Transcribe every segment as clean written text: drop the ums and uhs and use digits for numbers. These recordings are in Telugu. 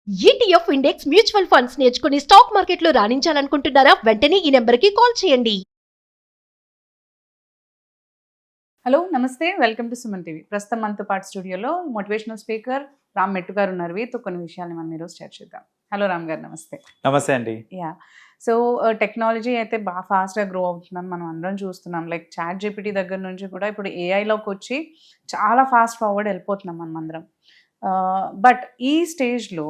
ఈటీఎఫ్ ఇండెక్స్ మ్యూచువల్ ఫండ్స్ నేర్చుకుని స్టాక్ మార్కెట్లో రాణించాలనుకుంటున్నారా? వెంటనే ఈ నెంబర్కి కాల్ చేయండి. హలో నమస్తే, వెల్కమ్ టు సుమన్ టీవీ. ప్రస్తుతం మనతో పాటు స్టూడియోలో మోటివేషనల్ స్పీకర్ రామ్ మెట్టు గారు ఉన్నారు. వీరితో కొన్ని విషయాలు మనం ఈరోజు షేర్ చేద్దాం. హలో రామ్ గారు, నమస్తే. నమస్తే అండి. యా, సో టెక్నాలజీ అయితే బాగా ఫాస్ట్గా గ్రో అవుతుందని మనం అందరం చూస్తున్నాం. లైక్ చాట్ జీపీటీ దగ్గర నుంచి కూడా ఇప్పుడు ఏఐలోకి వచ్చి చాలా ఫాస్ట్ ఫార్వర్డ్ వెళ్ళిపోతున్నాం మనం అందరం. బట్ ఈ స్టేజ్లో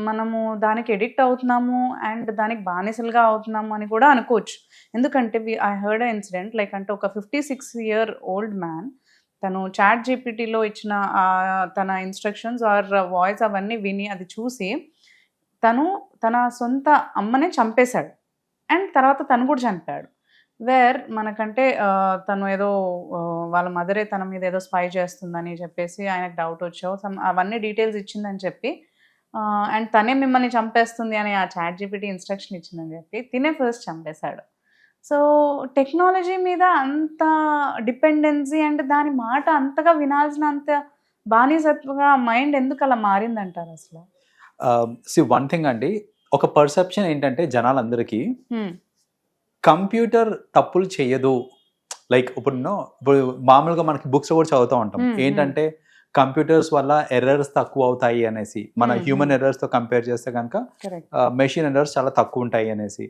మనము దానికి ఎడిక్ట్ అవుతున్నాము అండ్ దానికి బానిసలుగా అవుతున్నాము అని కూడా అనుకోవచ్చు. ఎందుకంటే ఐ హర్డ్ ఇన్సిడెంట్, లైక్ అంటే ఒక 56-year old మ్యాన్ తను చాట్ జీపీటీలో ఇచ్చిన తన ఇన్స్ట్రక్షన్స్ ఆర్ వాయిస్ అవన్నీ విని అది చూసి తన సొంత అమ్మనే చంపేశాడు అండ్ తర్వాత తను కూడా చంపాడు. మనకంటే తను ఏదో వాళ్ళ మదరే తన మీద ఏదో స్పై చేస్తుందని చెప్పేసి ఆయనకు డౌట్ వచ్చావు, అవన్నీ డీటెయిల్స్ ఇచ్చిందని చెప్పి అండ్ తనే మిమ్మల్ని చంపేస్తుంది అని ఆ చాట్ జీపీటీ ఇన్స్ట్రక్షన్ ఇచ్చిందని చెప్పి తినే ఫస్ట్ చంపేశాడు. సో టెక్నాలజీ మీద అంత డిపెండెన్సీ అండ్ దాని మాట అంతగా వినాల్సినంత బానిసత్వగా మైండ్ ఎందుకు అలా మారిందంటారు అసలు? వన్ థింగ్ అండి, ఒక పర్సెప్షన్ ఏంటంటే జనాలందరికీ కంప్యూటర్ తప్పులు చేయదు. లైక్ ఇప్పుడు మామూలుగా మనకి బుక్స్ కూడా చదువుతూ ఉంటాం, ఏంటంటే కంప్యూటర్స్ వల్ల ఎర్రర్స్ తక్కువ అవుతాయి అనేసి. మన హ్యూమన్ ఎర్రర్స్ తో కంపేర్ చేస్తే కనుక మెషిన్ ఎర్రర్స్ చాలా తక్కువ ఉంటాయి అనేసి.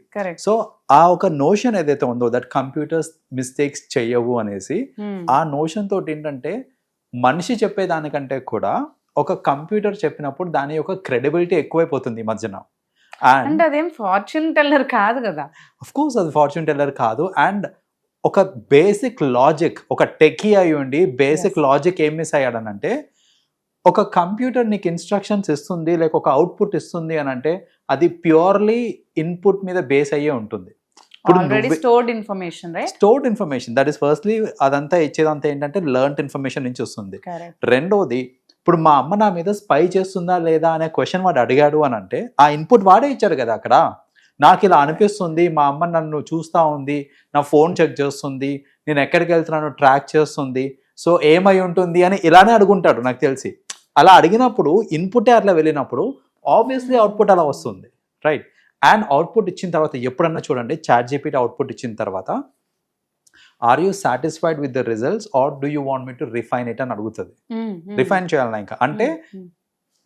సో ఆ ఒక నోషన్ ఏదైతే ఉందో దట్ కంప్యూటర్స్ మిస్టేక్స్ చేయవు అనేసి, ఆ నోషన్ తోటి ఏంటంటే మనిషి చెప్పేదానికంటే కూడా ఒక కంప్యూటర్ చెప్పినప్పుడు దాని యొక్క క్రెడిబిలిటీ ఎక్కువైపోతుంది ఈ మధ్యన. అండ్ అదేం ఫార్చ్యూన్ టెల్లర్ కాదు కదా. అఫ్ కోర్స్ అది ఫార్చ్యూన్ టెల్లర్ కాదు. అండ్ ఒక బేసిక్ లాజిక్, ఒక టెకీ అయి ఉండి బేసిక్ లాజిక్ ఏం మిస్ అయ్యాడనంటే, ఒక కంప్యూటర్ నీకు ఇన్స్ట్రక్షన్స్ ఇస్తుంది లేక ఒక అవుట్పుట్ ఇస్తుంది అని అంటే అది ప్యూర్లీ ఇన్పుట్ మీద బేస్ అయ్యే ఉంటుంది. Stored information that is firstly, అదంతా ఇచ్చేదంతా ఏంటంటే లెర్న్డ్ ఇన్ఫర్మేషన్ నుంచి వస్తుంది. రెండోది, ఇప్పుడు మా అమ్మ నా మీద స్పై చేస్తుందా లేదా అనే క్వశ్చన్ వాడు అడిగాడు అని అంటే ఆ ఇన్పుట్ వాడే ఇచ్చాడు కదా. అక్కడ నాకు ఇలా అనిపిస్తుంది, మా అమ్మ నన్ను చూస్తూ ఉంది, నా ఫోన్ చెక్ చేస్తుంది, నేను ఎక్కడికి వెళ్తున్నాను ట్రాక్ చేస్తుంది, సో ఏమై ఉంటుంది అని ఇలానే అడుగుంటాడు నాకు తెలిసి. అలా అడిగినప్పుడు ఇన్పుటే అట్లా వెళ్ళినప్పుడు ఆబ్వియస్లీ అవుట్పుట్ అలా వస్తుంది, రైట్? అండ్ అవుట్పుట్ ఇచ్చిన తర్వాత ఎప్పుడన్నా చూడండి, చాట్ జీపీటీ అవుట్పుట్ ఇచ్చిన తర్వాత are you satisfied with the results or do you want me to refine it అని అడుగుతుంది. రిఫైన్ చేయాలన్నా ఇంకా అంటే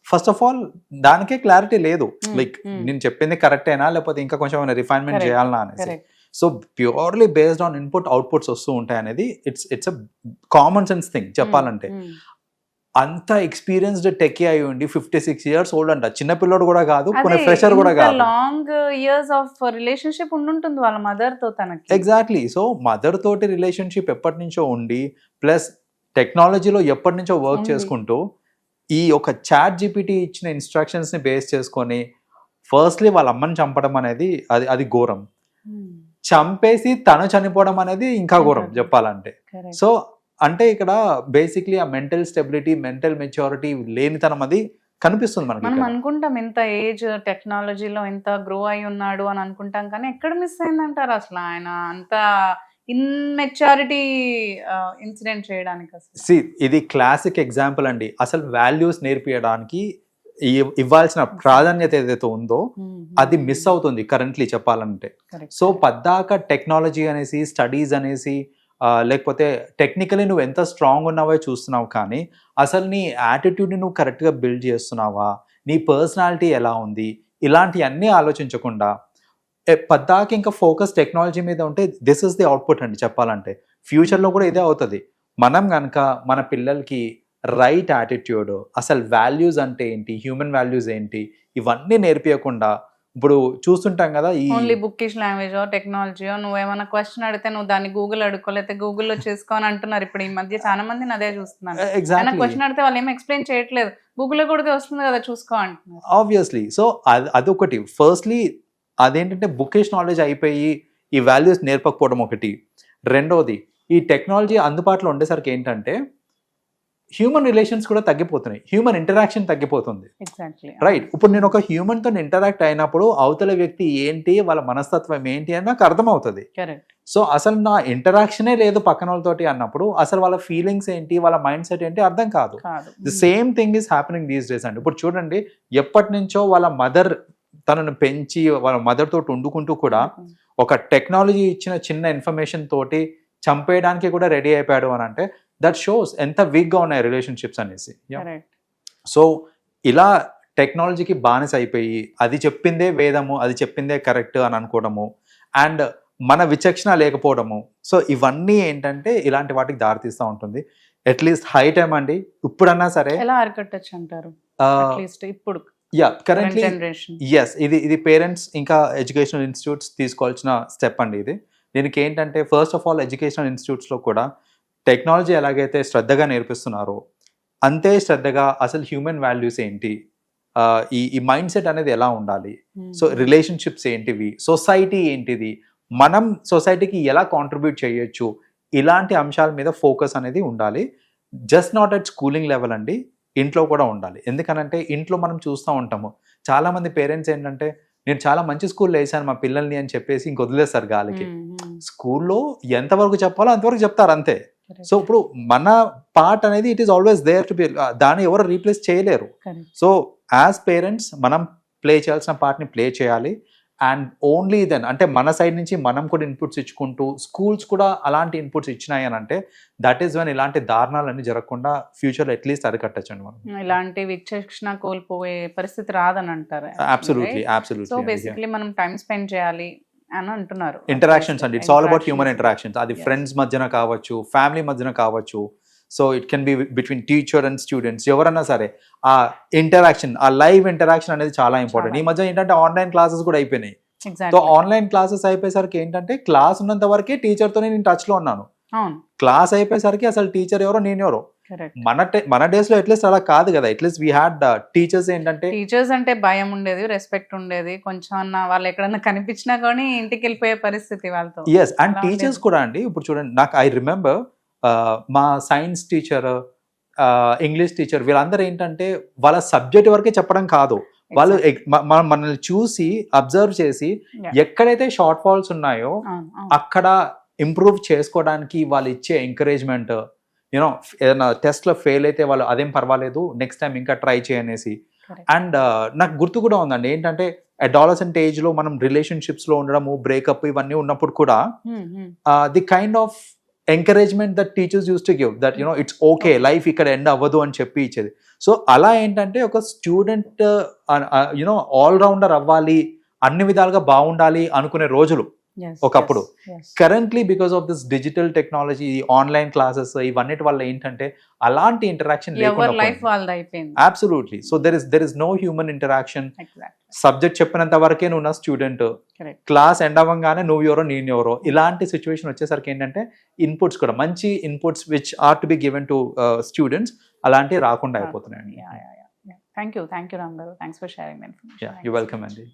ఫస్ట్ ఆఫ్ ఆల్ దానికే క్లారిటీ లేదు, లైక్ నేను చెప్పింది కరెక్టేనా లేకపోతే ఇంకా కొంచెం రిఫైన్మెంట్ చేయాలనా అనేసి. So purely based on input outputs వస్తూ ఉంటాయి అనేది it's a common sense thing చెప్పాలంటే. అంత ఎక్స్పీరియన్స్డ్ టెక్కీ అయి ఉండి 56 years old అంట, చిన్నపిల్లడు కూడా కాదు, కొన్ని ఫ్రెషర్ కూడా కాదు. లాంగ్ ఇయర్స్ ఆఫ్ రిలేషన్షిప్ ఉండుంటుంది వాళ్ళ మదర్ తో తనకి. ఎగ్జాక్ట్లీ. సో మదర్ తోటి రిలేషన్షిప్ ఎప్పటి నుంచో ఉండి ప్లస్ టెక్నాలజీలో ఎప్పటి నుంచో వర్క్ చేసుకుంటూ ఈ ఒక చాట్ జీపీటీ ఇచ్చిన ఇన్స్ట్రక్షన్స్ ని బేస్ చేసుకొని ఫస్ట్లీ వాళ్ళ అమ్మని చంపడం అనేది అది ఘోరం. చంపేసి తను చనిపోవడం అనేది ఇంకా ఘోరం చెప్పాలంటే. సో అంటే ఇక్కడ బేసిక్లీ ఆ మెంటల్ స్టెబిలిటీ, మెంటల్ మెచ్యూరిటీ లేనితనం అది కనిపిస్తుంది మనకి. మనం అనుకుంటాం ఇంత ఏజ్ టెక్నాలజీలో ఇంత గ్రో అయి ఉన్నాడు అని అనుకుంటాం, కానీ ఎక్కడ మిస్ అయిందంటారు అసలు ఆయన అంత ఇన్మెచ్యూరిటీ ఇన్సిడెంట్ చేయడానికి? ఇది క్లాసిక్ ఎగ్జాంపుల్ అండి. అసలు వాల్యూస్ నేర్పించడానికి ఇవ్వాల్సిన ప్రాధాన్యత ఏదైతే ఉందో అది మిస్ అవుతుంది కరెంట్లీ చెప్పాలంటే. సో పద్దాక టెక్నాలజీ అనేసి, స్టడీస్ అనేసి, లేకపోతే టెక్నికలీ నువ్వు ఎంత స్ట్రాంగ్ ఉన్నావో చూస్తున్నావు, కానీ అసలు నీ యాటిట్యూడ్ని నువ్వు కరెక్ట్గా బిల్డ్ చేస్తున్నావా, నీ పర్సనాలిటీ ఎలా ఉంది, ఇలాంటివన్నీ ఆలోచించకుండా పద్దాక ఇంకా ఫోకస్ టెక్నాలజీ మీద ఉంటే దిస్ ఇస్ ది అవుట్పుట్ అండి చెప్పాలంటే. ఫ్యూచర్లో కూడా ఇదే అవుతుంది. మనం కనుక మన పిల్లలకి రైట్ యాటిట్యూడ్, అసలు వాల్యూస్ అంటే ఏంటి, హ్యూమన్ వాల్యూస్ ఏంటి, ఇవన్నీ నేర్పించకుండా ఇప్పుడు చూస్తుంటాం కదా, ఈ ఓన్లీ బుక్కిష్ లాంగ్వేజ్ టెక్నాలజీ, నువ్వేమైనా క్వశ్చన్ అడిగితే నువ్వు దాన్ని గూగుల్ అడుకో లేకపోతే గూగుల్లో చేసుకో అని అంటున్నారు ఇప్పుడు ఈ మధ్య చాలా మంది. అదే చూస్తున్నాను, క్వశ్చన్ అడిగితే వాళ్ళు ఏం ఎక్స్ప్లెయిన్ చేయట్లేదు, గూగుల్లో కూడా వస్తుంది కదా చూసుకో అంటున్నారు. ఆబ్వియస్లీ. సో అదొకటి. ఫస్ట్లీ అదేంటంటే బుక్కిష్ నాలెడ్జ్ అయిపోయి ఈ వాల్యూస్ నేర్పకపోవడం ఒకటి. రెండోది, ఈ టెక్నాలజీ అందుబాటులో ఉండేసరికి ఏంటంటే హ్యూమన్ రిలేషన్స్ కూడా తగ్గిపోతున్నాయి, హ్యూమన్ ఇంటరాక్షన్ తగ్గిపోతుంది. Exactly right. ఇప్పుడు నేను ఒక హ్యూమన్ తో ఇంటరాక్ట్ అయినప్పుడు అవతల వ్యక్తి ఏంటి, వాళ్ళ మనస్తత్వం ఏంటి అని నాకు అర్థమవుతుంది. కరెక్ట్. సో అసలు నా ఇంటరాక్షనే లేదు పక్కన వాళ్ళతోటి అన్నప్పుడు అసలు వాళ్ళ ఫీలింగ్స్ ఏంటి, వాళ్ళ మైండ్ సెట్ ఏంటి అర్థం కాదు. The same thing is happening these days అండి. ఇప్పుడు చూడండి, ఎప్పటి నుంచో వాళ్ళ మదర్ తనను పెంచి వాళ్ళ మదర్ తోటి వండుకుంటూ కూడా ఒక టెక్నాలజీ ఇచ్చిన చిన్న ఇన్ఫర్మేషన్ తోటి చంపేయడానికి కూడా రెడీ అయిపోయాడు అని అంటే దట్ షోస్ ఎంత వీక్గా ఉన్నాయి రిలేషన్షిప్స్ అనేసి. సో ఇలా టెక్నాలజీకి బానిస అయిపోయి అది చెప్పిందే వేదము, అది చెప్పిందే కరెక్ట్ అని అనుకోవడము, అండ్ మన విచక్షణ లేకపోవడము. సో ఇవన్నీ ఏంటంటే ఇలాంటి వాటికి దారితీస్తూ ఉంటుంది. అట్లీస్ట్ హై టైం అండి, ఇప్పుడన్నా సరే ఎలా అరికట్టచ్చు అంటారు? ఇప్పుడు కరెంట్లీ ఎస్, ఇది పేరెంట్స్ ఇంకా ఎడ్యుకేషనల్ ఇన్స్టిట్యూట్స్ తీసుకోవాల్సిన స్టెప్ అండి ఇది. దీనికి ఏంటంటే ఫస్ట్ ఆఫ్ ఆల్ ఎడ్యుకేషనల్ ఇన్స్టిట్యూట్స్లో కూడా టెక్నాలజీ ఎలాగైతే శ్రద్ధగా నేర్పిస్తున్నారో అంతే శ్రద్ధగా అసలు హ్యూమన్ వాల్యూస్ ఏంటి, ఈ మైండ్ సెట్ అనేది ఎలా ఉండాలి, సో రిలేషన్షిప్స్ ఏంటివి, సొసైటీ ఏంటిది, మనం సొసైటీకి ఎలా కాంట్రిబ్యూట్ చేయొచ్చు, ఇలాంటి అంశాల మీద ఫోకస్ అనేది ఉండాలి. Just not at schooling level అండి, ఇంట్లో కూడా ఉండాలి. ఎందుకనంటే ఇంట్లో మనం చూస్తూ ఉంటాము చాలామంది పేరెంట్స్ ఏంటంటే నేను చాలా మంచి స్కూల్లో వేసాను మా పిల్లల్ని అని చెప్పేసి ఇంక వదిలేస్తారు గాలికి. స్కూల్లో ఎంతవరకు చెప్పాలో అంతవరకు చెప్తారు అంతే. సో ఇప్పుడు మన పార్ట్ అనేది it is always there to be, దాన్ని ఎవరు రీప్లేస్ చేయలేరు. సో యాజ్ పేరెంట్స్ మనం ప్లే చేయాల్సిన పార్ట్ని ప్లే చేయాలి. అండ్ ఓన్లీ దెన్ అంటే మన సైడ్ నుంచి మనం కూడా ఇన్పుట్స్ ఇచ్చుకుంటూ స్కూల్స్ కూడా అలాంటి ఇన్పుట్స్ ఇచ్చినాయి అని అంటే దట్ ఈస్ వెన్ ఇలాంటి దారుణాలన్నీ జరగకుండా ఫ్యూచర్లో అట్లీస్ట్ అరికట్టచ్చండి మనం. ఇలాంటి విచక్షణ కోల్పోయే పరిస్థితి రాదని అంటారు. అబ్సల్యూట్లీ. సో బేసిక్లీ మనం టైం స్పెండ్ చేయాలి అని అంటున్నారు. ఇంటరాక్షన్స్ అండి, it's all about human interactions. అది ఫ్రెండ్స్ మధ్యన కావచ్చు, ఫ్యామిలీ మధ్యన కావచ్చు. So it can be between teacher and students, ఎవరన్నా సరే ఆ ఇంటరాక్షన్, ఆ లైవ్ ఇంటరాక్షన్ అనేది చాలా ఇంపార్టెంట్. ఈ మధ్య ఏంటంటే ఆన్లైన్ క్లాసెస్ కూడా అయిపోయినాయి. సో ఆన్లైన్ క్లాసెస్ అయిపోయేసరికి ఏంటంటే క్లాస్ ఉన్నంత వరకే టీచర్తో నేను టచ్ లో ఉన్నాను, క్లాస్ అయిపోయేసరికి అసలు టీచర్ ఎవరో నేను ఎవరో. మన డేస్ లో అట్లీస్ట్ అలా కాదు కదా. అట్లీస్ట్ వీ హ్యాడ్ టీచర్స్ ఏంటంటే టీచర్స్ అంటే భయం ఉండేది, రెస్పెక్ట్ ఉండేది, కొంచెం అన్న వాళ్ళు ఎక్కడన్నా కనిపించినా కానీ ఇంటికి వెళ్ళిపోయే పరిస్థితి వాళ్ళతో. ఎస్, అండ్ టీచర్స్ కూడా అండి. ఇప్పుడు చూడండి, నాకు ఐ రిమెంబర్ మా సైన్స్ టీచర్, ఇంగ్లీష్ టీచర్, వీళ్ళందరూ ఏంటంటే వాళ్ళ సబ్జెక్ట్ వరకే చెప్పడం కాదు, వాళ్ళు మనల్ని చూసి అబ్జర్వ్ చేసి ఎక్కడైతే షార్ట్ ఫాల్స్ ఉన్నాయో అక్కడ ఇంప్రూవ్ చేసుకోవడానికి వాళ్ళు ఇచ్చే ఎంకరేజ్మెంట్, యూనో ఏదైనా టెస్ట్లో ఫెయిల్ అయితే వాళ్ళు అదేం పర్వాలేదు నెక్స్ట్ టైం ఇంకా ట్రై చేయనేసి. అండ్ నాకు గుర్తు కూడా ఉందండి ఏంటంటే అడాలసెంట్ ఏజ్లో మనం రిలేషన్షిప్స్లో ఉండడము, బ్రేకప్ ఇవన్నీ ఉన్నప్పుడు కూడా the kind of encouragement that teachers use to give that you know it's okay, life ఇక్కడ ఎండ్ అవ్వదు అని చెప్పి ఇచ్చేది. సో అలా ఏంటంటే ఒక స్టూడెంట్ యునో ఆల్రౌండర్ అవ్వాలి, అన్ని విధాలుగా బాగుండాలి అనుకునే రోజులు ఒకప్పుడు. Currently because of this digital technology, online classes ఇవన్నిటి వల్ల ఏంటంటే అలాంటి interaction absolutely. So there is no human interaction. Subject చెప్పినంత వరకే నువ్వు నా స్టూడెంట్, క్లాస్ ఎండ్ అవ్వగానే నువ్వు ఎవరో నేను ఎవరో. ఇలాంటి సిచ్యువేషన్ వచ్చేసరికి ఏంటంటే ఇన్పుట్స్ కూడా మంచి inputs which are to be given to students అలాంటివి రాకుండా అయిపోతున్నాయండి. థ్యాంక్ యూ రామ్ గారు, thanks for sharing the information. You welcome అండి.